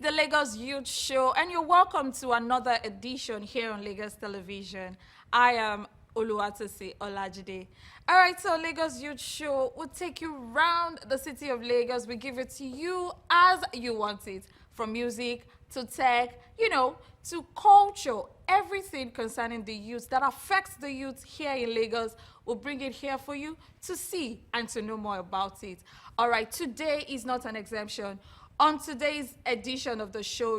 The Lagos Youth Show, and you're welcome to another edition here on Lagos Television. I am Oluwatosi Olajide. All right, so Lagos Youth Show will take you around the city of Lagos. We give it to you as you want it, from music to tech, to culture, everything concerning the youth that affects the youth here in Lagos. We'll bring it here for you to see and to know more about it. All right, today is not an exemption. On today's edition of the show,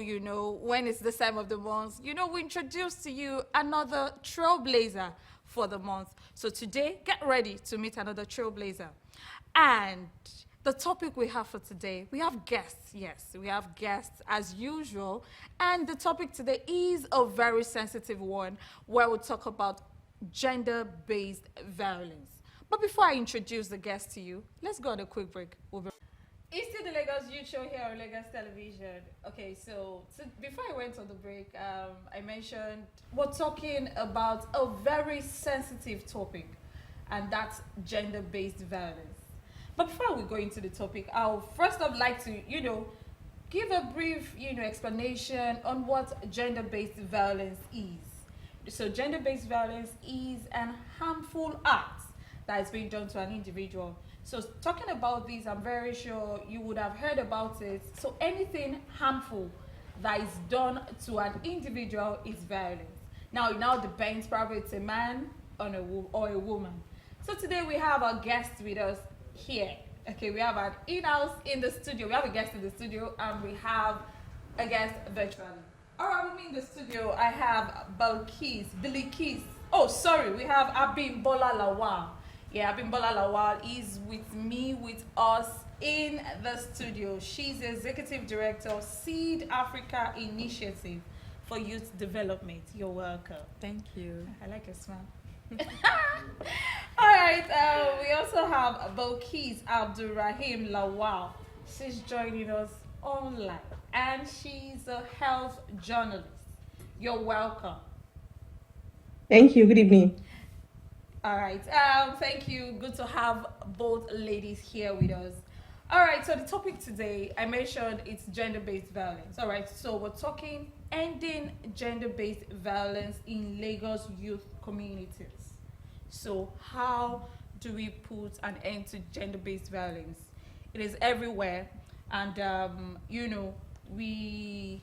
when it's this time of the month, we introduce to you another trailblazer for the month. So today, get ready to meet another trailblazer. And the topic we have for today, we have guests. Yes, we have guests as usual. And the topic today is a very sensitive one where we'll talk about gender-based violence. But before I introduce the guest to you, let's go on a quick break. It's still the Lagos Youth Show here on Lagos Television. Okay, so before I went on the break, I mentioned we're talking about a very sensitive topic, and that's gender-based violence. But before we go into the topic, I'll first of like to, give a brief, explanation on what gender-based violence is. So gender-based violence is an harmful act that is being done to an individual. So talking about this, I'm very sure you would have heard about it. So anything harmful that is done to an individual is violence. Now, it now depends, probably it's a man or a woman. So today we have a guest with us here. Okay, we have an in-house in the studio. We have a guest in the studio and we have a guest virtually. All right, with me in the studio, I have Bilkis. Oh, sorry, we have Abimbola Lawal. Yeah, Abimbola Lawal is with us in the studio. She's the Executive Director of SidAfrica Initiative for Youth Development. You're welcome. Thank you. I like a smile. All right, we also have Bilkis Abdulraheem Lawal. She's joining us online, and she's a health journalist. You're welcome. Thank you. Good evening. All right. Thank you. Good to have both ladies here with us. All right. So the topic today, I mentioned it's gender-based violence. All right. So we're talking ending gender-based violence in Lagos youth communities. So how do we put an end to gender-based violence? It is everywhere, and we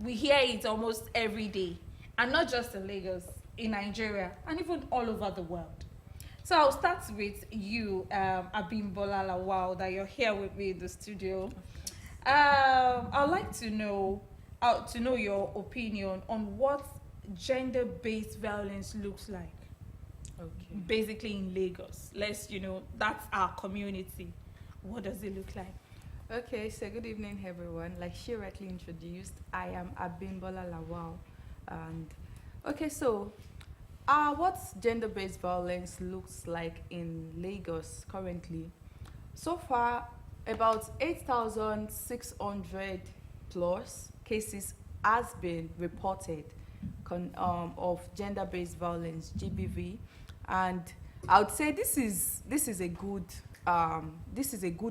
hear it almost every day, and not just in Lagos, in Nigeria, and even all over the world. So I'll start with you, Abimbola Lawal, that you're here with me in the studio. I'd like to know your opinion on what gender-based violence looks like. Okay. Basically in Lagos. That's our community. What does it look like? Okay, so good evening, everyone. Like she rightly introduced, I am Abimbola Lawal. And okay, so what gender-based violence looks like in Lagos currently. So far, about 8,600 plus cases has been reported of gender-based violence, GBV, and I would say this is a good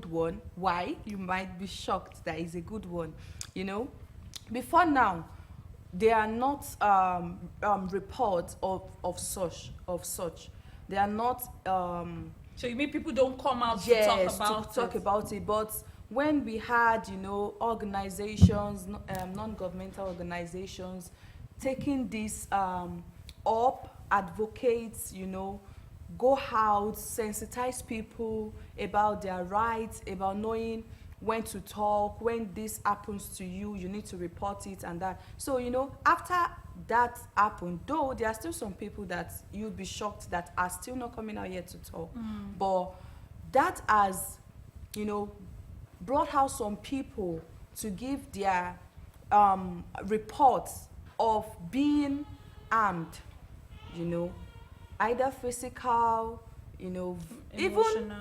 one. Why? You might be shocked that it's a good one. Before now, there are not reports of such. They are not. So you mean people don't come out yes, to talk about it? But when we had, organizations, non-governmental organizations, taking this up, advocates, go out, sensitize people about their rights, about knowing when to talk, when this happens to you, you need to report it and that. So, after that happened, though there are still some people that you'd be shocked that are still not coming out here to talk. But that has, brought out some people to give their reports of being harmed, either physical, emotional. even,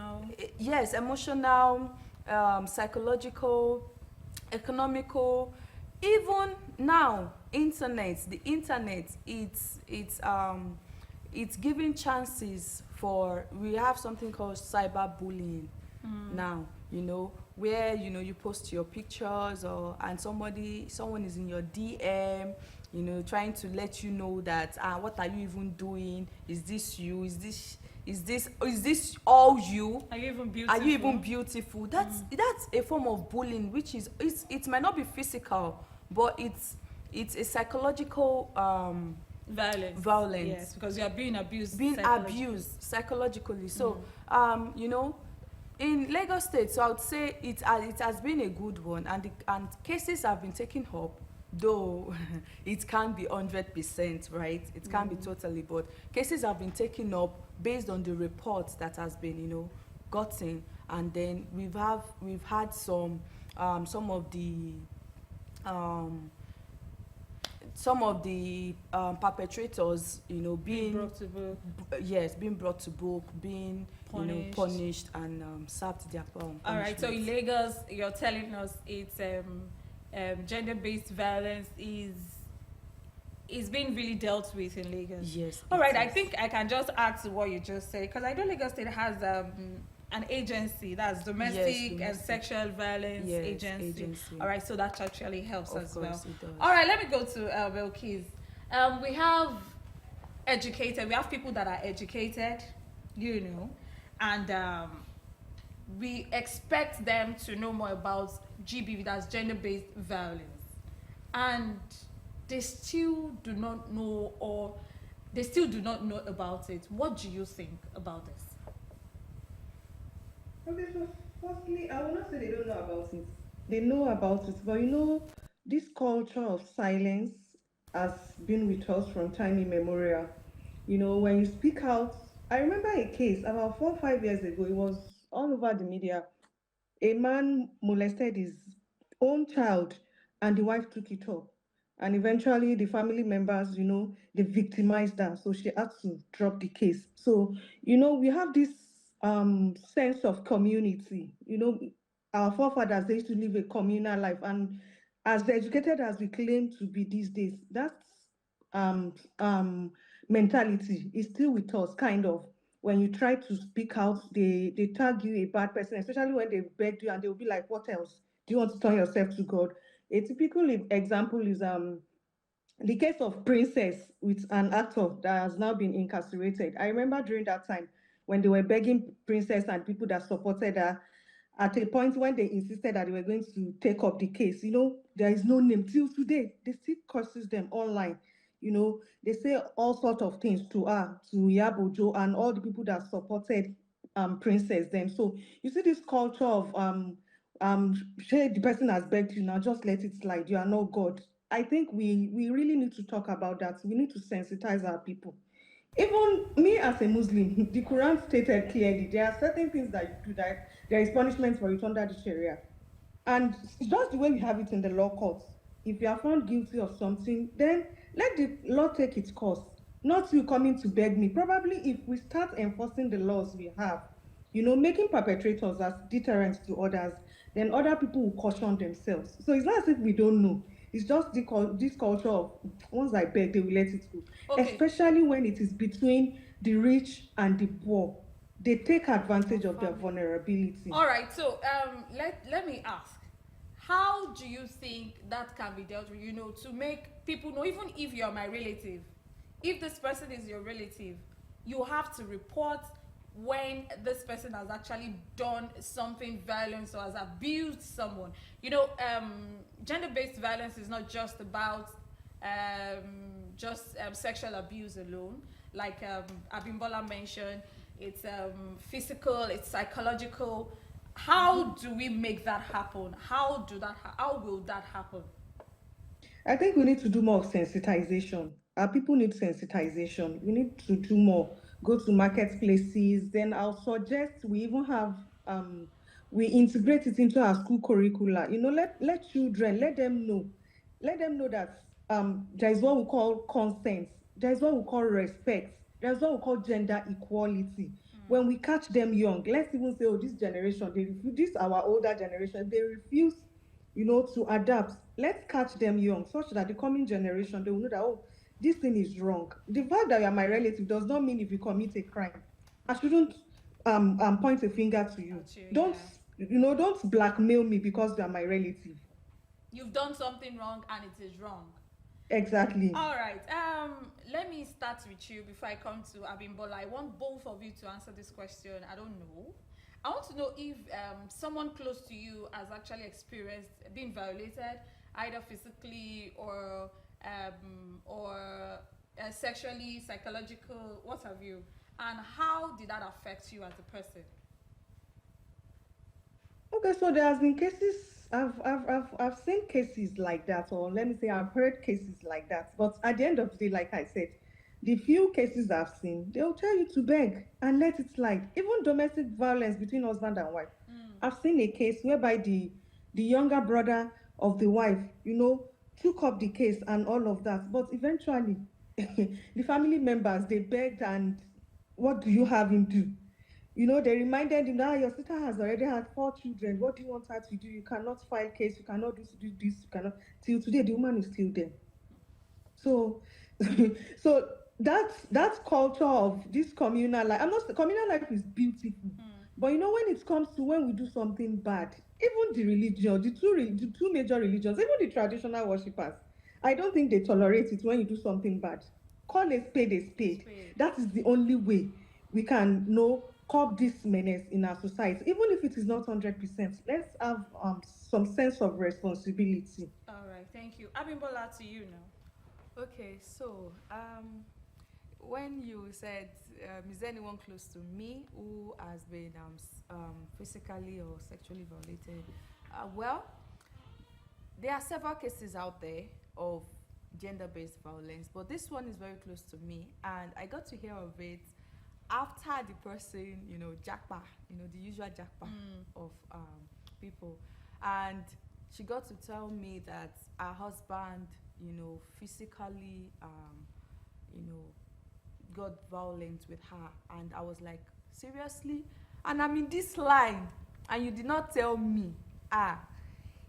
yes, emotional, psychological, economical, even now the internet it's giving chances for, we have something called cyberbullying now, where you post your pictures, or and someone is in your DM, trying to let you know that, what are you even doing? Is this you? Is this all you? Are you even Are you even beautiful? beautiful? That's a form of bullying, which is, it might not be physical, but it's a psychological Violence. Yes, violence, because you are being abused being psychologically. abused psychologically. So in Lagos State, so I would say it has been a good one, and cases have been taken up, though it can't be 100%, right? It can't be totally, but cases have been taken up based on the reports that has been gotten. And then we've had um, some of the perpetrators, Being being, brought to book, yes, being brought to book, being punished. punished, and served their All right. So in punishment. Lagos, you're telling us it's gender-based violence is being really dealt with in Lagos. Yes, All it right. I is. think I can just add to what you just said, because I know Lagos State has an agency that's domestic and domestic. sexual violence Yes, agency. All right. So that actually helps Of as course, well. it does. All right. Let me go to Bilkis. We have educated. We have people that are educated, and we expect them to know more about GBV, that's gender-based violence, and they still do not know, or they still do not know about it. What do you think about this? Okay, so firstly, I will not say they don't know about it. They know about it, but this culture of silence has been with us from time immemorial. When you speak out, I remember a case about 4 or 5 years ago. It was all over the media. A man molested his own child, and the wife took it up. And eventually, the family members, they victimized her. So she had to drop the case. So, we have this sense of community. Our forefathers, they used to live a communal life. And as educated as we claim to be these days, that um, um, mentality is still with us, kind of. When you try to speak out, they tag you a bad person, especially when they begged you, and they'll be like, "What else? Do you want to turn yourself to God?" A typical example is the case of Princess with an actor that has now been incarcerated. I remember during that time when they were begging Princess and people that supported her, at a point when they insisted that they were going to take up the case, there is no name till today. They still curses them online. They say all sorts of things to her, to Yabojo, and all the people that supported Princess then. So you see this culture of say the person has begged you, now just let it slide. You are not God. I think we really need to talk about that. We need to sensitize our people. Even me as a Muslim, the Quran stated clearly there are certain things that you do that there is punishment for it under the Sharia. And it's just the way we have it in the law courts. If you are found guilty of something, then let the law take its course. Not you coming to beg me. Probably if we start enforcing the laws we have, making perpetrators as deterrents to others, then other people will caution themselves. So it's not as if we don't know. It's just this culture of once I beg, they will let it go. Okay. Especially when it is between the rich and the poor. They take advantage Of of their family. vulnerability. All right. So let me ask, how do you think that can be dealt with? To make people know, even if you're my relative, if this person is your relative, you have to report when this person has actually done something violent or has abused someone. Gender-based violence is not just about sexual abuse alone. Like Abimbola mentioned, it's physical, it's psychological. How do we make that happen? How will that happen? I think we need to do more of sensitization. Our people need sensitization. We need to do more. Go to marketplaces. Then I'll suggest we even have we integrate it into our school curricula. Let children let them know that there is what we call consent. There is what we call respect. There's what we call gender equality. When we catch them young, let's even say, oh, this generation, they refuse, this our older generation, they refuse to adapt. Let's catch them young such that the coming generation, they will know that, oh, this thing is wrong. The fact that you are my relative does not mean if you commit a crime, I shouldn't point a finger to you. Got you, Don't yeah. Don't blackmail me because you are my relative. You've done something wrong and it is wrong. Exactly. All right. Let me start with you before I come to Abimbola. I want both of you to answer this question. I don't know. I want to know if someone close to you has actually experienced being violated, either physically or sexually, psychological, what have you, and how did that affect you as a person? Okay, so there has been cases. I've seen cases like that, or let me say, I've heard cases like that. But at the end of the day, like I said, the few cases I've seen, they'll tell you to beg and let it slide. Even domestic violence between husband and wife. I've seen a case whereby the younger brother of the wife, took up the case and all of that. But eventually, the family members they begged, and what do you have him do? They reminded him that your sister has already had 4 children. What do you want her to do? You cannot file case. You cannot do this. You cannot. Till today, the woman is still there. So, so that culture of this communal life. I'm not communal life is beautiful, but when it comes to when we do something bad, even the religion, the two major religions, even the traditional worshippers, I don't think they tolerate it when you do something bad. Call a spade a spade. Spade. That is the only way we can curb this menace in our society, even if it is not 100%. Let's have some sense of responsibility. All right, thank you. Abimbola, to you now. Okay, so when you said, is there anyone close to me who has been physically or sexually violated? Well, there are several cases out there of gender-based violence, but this one is very close to me, and I got to hear of it after the person, jackpa, the usual jackpa of people, and she got to tell me that her husband, physically, got violent with her, and I was like, seriously? And I'm in this line, and you did not tell me.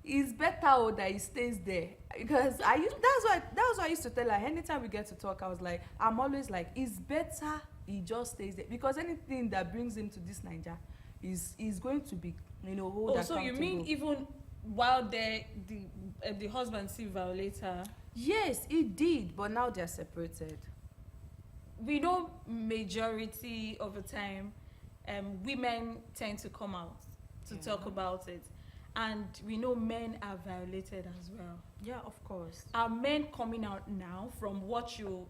It's better that he stays there, because that's why I used to tell her anytime we get to talk. I'm always like, it's better he just stays there, because anything that brings him to this Niger is going to be hold Oh, so you mean even while the husband still violates her? Yes, he did, but now they're separated. We know majority of the time, women tend to come out to talk about it, and we know men are violated as well. Yeah, of course. Are men coming out now from what you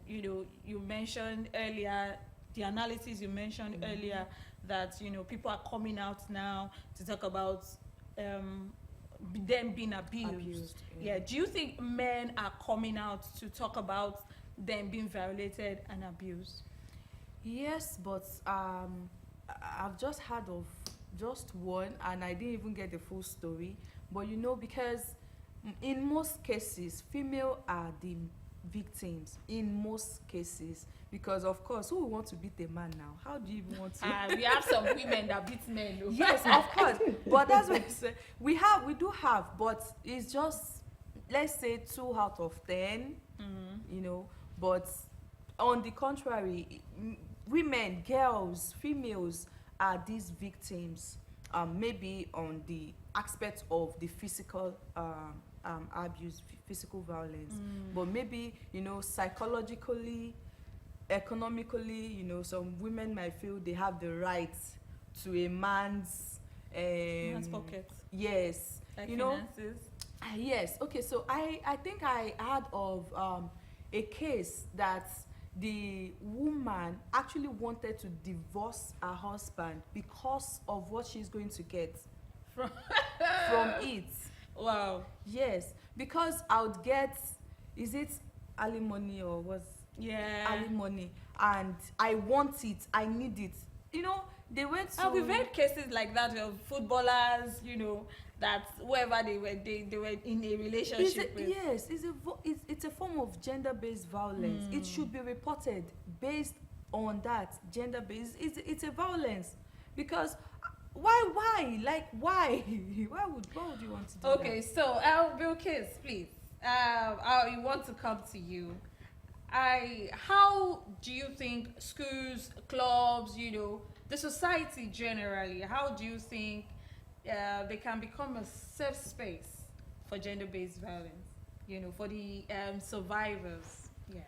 mentioned earlier, the analysis you mentioned earlier, that people are coming out now to talk about them being abused. Yeah. Do you think men are coming out to talk about them being violated and abused? Yes, but I've just heard of just one, and I didn't even get the full story. But because in most cases, female are the victims in most cases, because of course, who would want to beat a man now? How do you even want to? We have some women that beat men. Yes, of course, but that's what I say. We do have, but it's just, let's say 2 out of 10. But on the contrary, women, girls, females are these victims, maybe on the aspect of the physical abuse, physical violence, but maybe psychologically, economically, some women might feel they have the right to a man's pocket. Yes, Like finances. Yes. Okay, so I think I heard of a case that the woman actually wanted to divorce her husband because of what she's going to get from it. Wow. Yes, because I would get, is it alimony or was alimony, and I want it, I need it. They went to. We've had cases like that of footballers, that whoever they were in a relationship with. Yes, it's a form of gender-based violence. It should be reported based on that gender-based. It's a violence, because why why would you want to do Okay, that? so Bilkis, please, I want to come to you. How do you think schools, clubs, the society generally, how do you think they can become a safe space for gender-based violence, for the survivors. Yeah.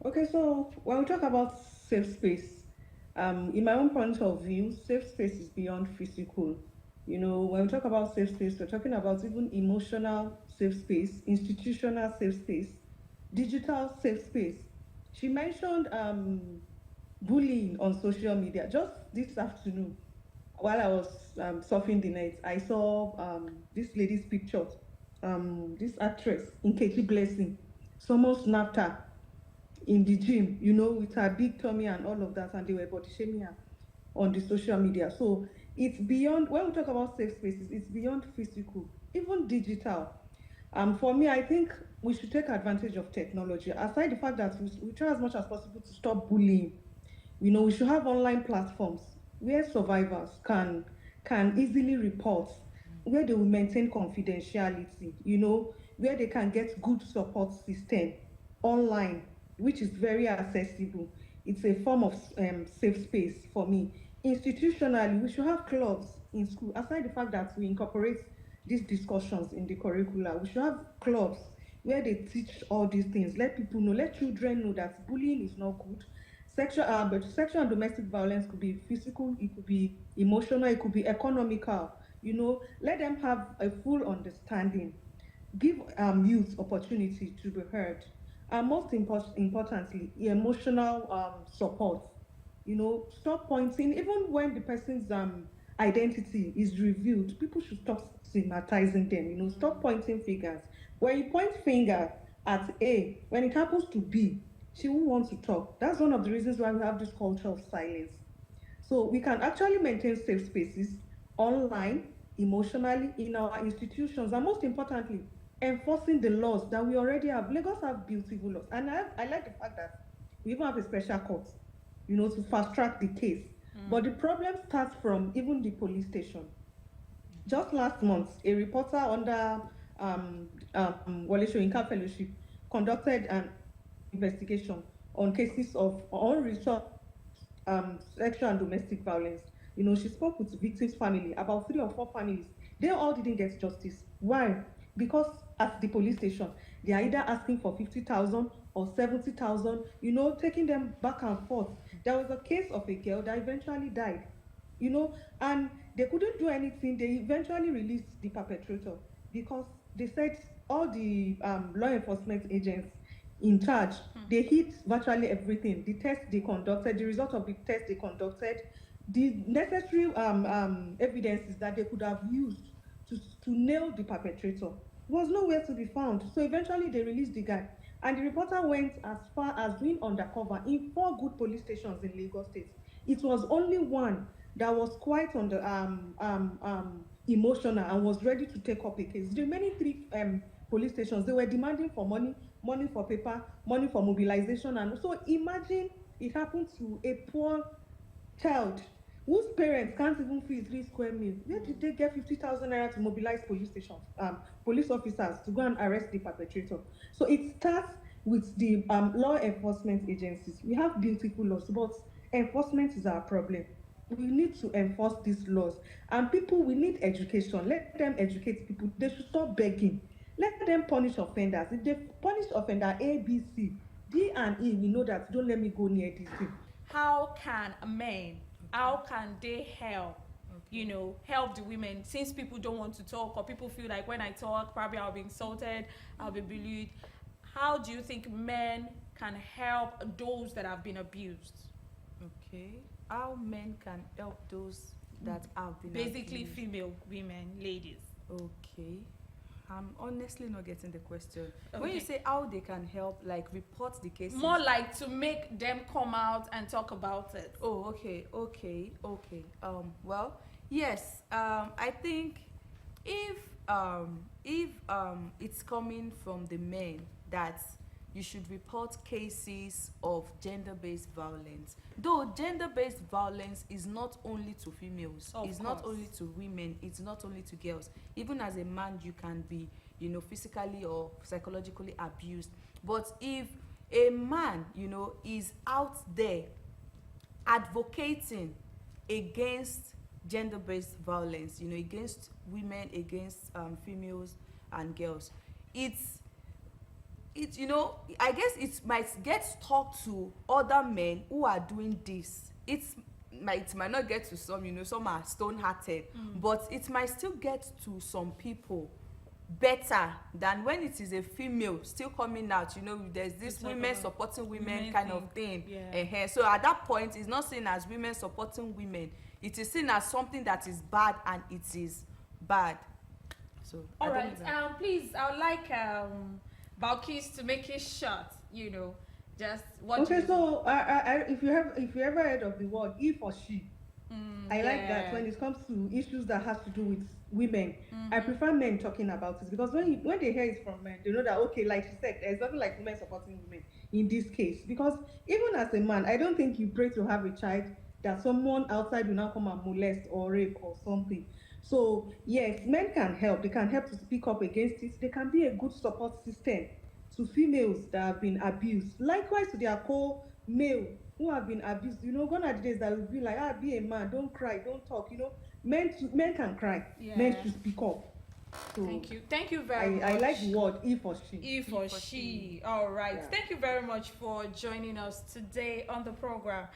Okay, so when we talk about safe space, in my own point of view, safe space is beyond physical. When we talk about safe space, we're talking about even emotional safe space, institutional safe space, digital safe space. She mentioned bullying on social media. Just this afternoon, while I was surfing the net, I saw this lady's picture, this actress, Nkechi Blessing. Someone snapped her in the gym, with her big tummy and all of that, and they were body shaming her on the social media. So it's beyond, when we talk about safe spaces, it's beyond physical, even digital. For me, I think we should take advantage of technology. Aside the fact that we try as much as possible to stop bullying, we should have online platforms where survivors can easily report, where they will maintain confidentiality, where they can get good support system online, which is very accessible. It's a form of safe space for me. Institutionally, we should have clubs in school. Aside the fact that we incorporate these discussions in the curricula, we should have clubs where they teach all these things. Let people know, let children know that bullying is not good. But sexual and domestic violence could be physical, it could be emotional, it could be economical. Let them have a full understanding. Give youth opportunity to be heard, and most importantly, emotional support. Stop pointing, even when the person's identity is revealed, people should stop stigmatizing them. Stop pointing fingers. When you point finger at A, when it happens to B, she won't want to talk. That's one of the reasons why we have this culture of silence. So we can actually maintain safe spaces online, emotionally, in our institutions, and most importantly, enforcing the laws that we already have. Lagos have beautiful laws, and I like the fact that we even have a special court, to fast track the case. But the problem starts from even the police station. Just last month, a reporter under Wale Soyinka Fellowship conducted an investigation on cases of unresolved sexual and domestic violence. She spoke with victims' family, about 3 or 4 families. They all didn't get justice. Why? Because at the police station, they are either asking for 50,000 or 70,000, taking them back and forth. There was a case of a girl that eventually died, you know, and they couldn't do anything. They eventually released the perpetrator because they said all the law enforcement agents in charge, they hit virtually everything. The test they conducted, the result of the test they conducted, the necessary evidences that they could have used to, to nail the perpetrator was nowhere to be found. So eventually they released the guy. And the reporter went as far as doing undercover in 4 good police stations in Lagos State. It was only one that was quite on the emotional and was ready to take up a case. The remaining 3 police stations, they were demanding for money, money for paper, money for mobilization. And so imagine it happened to a poor child whose parents can't even feed 3 square meals. Where did they get 50,000 naira to mobilize police stations, police officers to go and arrest the perpetrator? So it starts with the law enforcement agencies. We have beautiful laws, but enforcement is our problem. We need to enforce these laws, and people, we need education. Let them educate people. They should stop begging. Let them punish offenders. If they punish offender A, B, C, D and E, we know that don't let me go near this thing. How can men, how can they help, help the women, since people don't want to talk, or people feel like when I talk, probably I'll be insulted, I'll be bullied. How do you think men can help those that have been abused? Okay. How men can help those that have been Basically, abused? female women, ladies. Okay. I'm honestly not getting the question. Okay. When you say how they can help, like report the cases. More like to make them come out and talk about it. Oh, okay. Well, yes. I think if it's coming from the men that you should report cases of gender-based violence. Though gender-based violence is not only to females, it's not only to women, it's not only to girls. Even as a man, you can be, physically or psychologically abused. But if a man, is out there advocating against gender-based violence, against women, against females and girls. It's I guess it might get stuck to other men who are doing this. It might not get to some, some are stone-hearted, but it might still get to some people better than when it is a female still coming out. There's this women supporting women kind of thing. Yeah. So at that point, it's not seen as women supporting women. It is seen as something that is bad, and it is bad. So All right. Please, I would like Bilkis to make it short. Just what. Okay, so if you ever heard of the word he for she, I like that when it comes to issues that has to do with women. I prefer men talking about it, because when they hear it from men, they know that, okay, like you said, there's nothing like women supporting women in this case. Because even as a man, I don't think you pray to have a child that someone outside will now come and molest or rape or something. So yes, men can help. They can help to speak up against it. They can be a good support system to females that have been abused. Likewise to their co-male who have been abused. Gone are the days that will be like, be a man, don't cry, don't talk. Men can cry. Men should speak up. So Thank you very much. I like the word he for she. He for she. All right. Yeah. Thank you very much for joining us today on the program.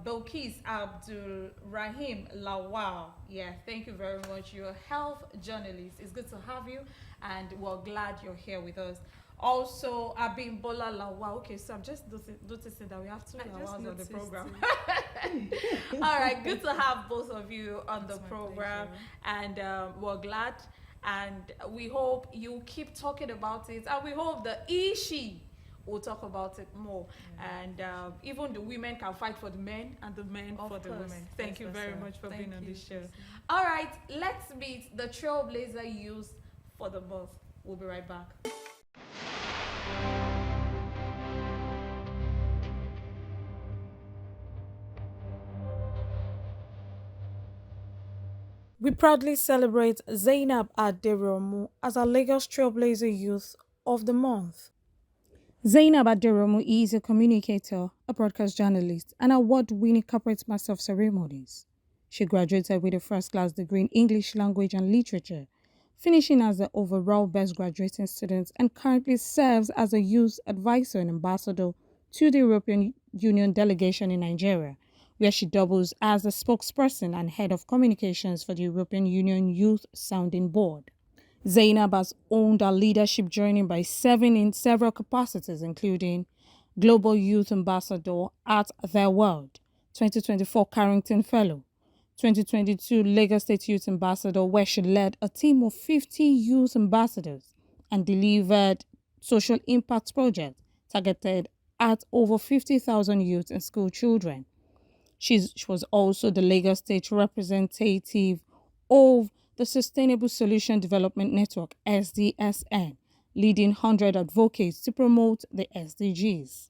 Bilkis, Abdulraheem, Lawal. Yeah, thank you very much. You're a health journalist. It's good to have you, and we're glad you're here with us. Also, Abimbola, Lawal. Okay, so I'm just noticing that we have two Lawals on the program. All right, good to have both of you on the program, and we're glad. And we hope you keep talking about it, and we hope the she will talk about it more. And even the women can fight for the men, and the men for the women. Thank you very much for being on this show. All right, let's meet the trailblazer youth for the month. We'll be right back. We proudly celebrate Zainab Aderomu as our Lagos Trailblazer Youth of the Month. Zainab Aderomu is a communicator, a broadcast journalist, and award-winning corporate master of ceremonies. She graduated with a first-class degree in English language and literature, finishing as the overall best graduating student, and currently serves as a youth advisor and ambassador to the European Union delegation in Nigeria, where she doubles as the spokesperson and head of communications for the European Union Youth Sounding Board. Zainab has owned her leadership journey by serving in several capacities, including Global Youth Ambassador at Their World, 2024 Carrington Fellow, 2022 Lagos State Youth Ambassador, where she led a team of 50 youth ambassadors and delivered social impact projects targeted at over 50,000 youth and school children. She was also the Lagos State representative of the Sustainable Solution Development Network, SDSN, leading 100 advocates to promote the SDGs.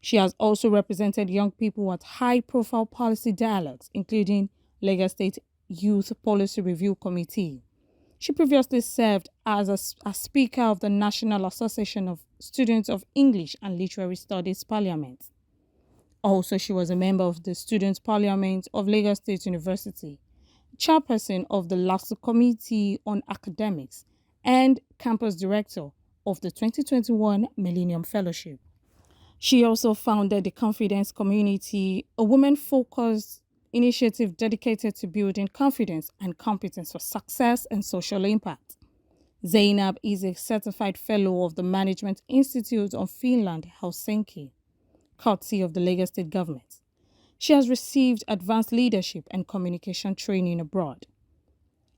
She has also represented young people at high-profile policy dialogues, including Lagos State Youth Policy Review Committee. She previously served as a Speaker of the National Association of Students of English and Literary Studies Parliament. Also, she was a member of the Students' Parliament of Lagos State University, chairperson of the LASU Committee on Academics, and campus director of the 2021 Millennium Fellowship. She also founded the Confidence Community, a women-focused initiative dedicated to building confidence and competence for success and social impact. Zainab is a certified fellow of the Management Institute of Finland, Helsinki, courtesy of the Lagos State government. She has received advanced leadership and communication training abroad.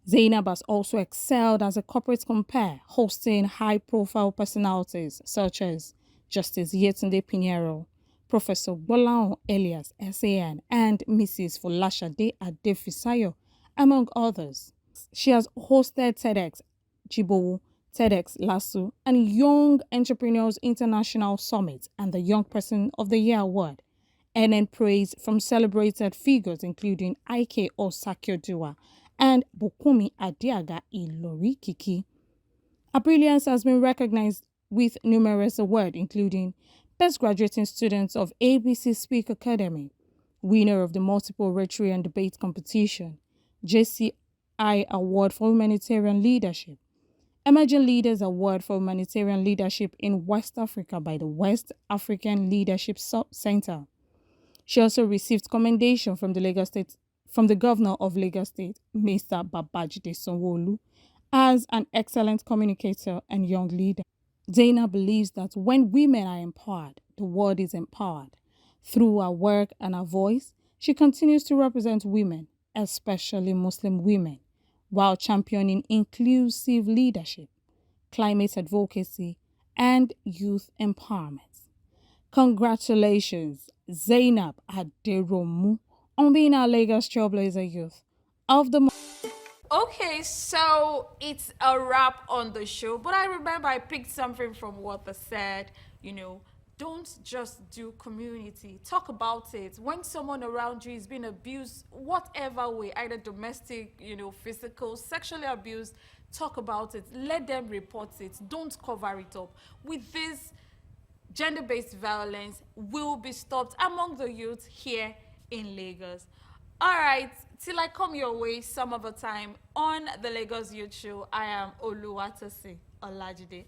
Zainab has also excelled as a corporate compere, hosting high-profile personalities such as Justice Yetunde Pinheiro, Professor Bolan Elias, SAN, and Mrs. Folashade Adefisayo, among others. She has hosted TEDx Jibowu, TEDx LASU, and Young Entrepreneurs International Summit and the Young Person of the Year Award, earning praise from celebrated figures including Ike Osakioduwa and Bukumi Adiaga Ilori Kiki. Her brilliance has been recognized with numerous awards, including Best Graduating Students of ABC Speak Academy, winner of the multiple rhetoric and debate competition, JCI Award for Humanitarian Leadership, Emerging Leaders Award for Humanitarian Leadership in West Africa by the West African Leadership Center. She also received commendation from the Governor of Lagos State, Mr. Babajide Sanwo-Olu, as an excellent communicator and young leader. Zainab believes that when women are empowered, the world is empowered. Through her work and her voice, she continues to represent women, especially Muslim women, while championing inclusive leadership, climate advocacy, and youth empowerment. Congratulations, Zainab Aderomu, on being our Lagos Trailblazer Youth of the Month. Okay, so it's a wrap on the show, but I remember I picked something from what they said, you know, don't just do community, talk about it. When someone around you is being abused, whatever way, either domestic, physical, sexually abused, talk about it. Let them report it. Don't cover it up. With this, gender-based violence will be stopped among the youth here in Lagos. All right, till I come your way some other time on the Lagos Youth Show, I am Oluwatosi Olajide.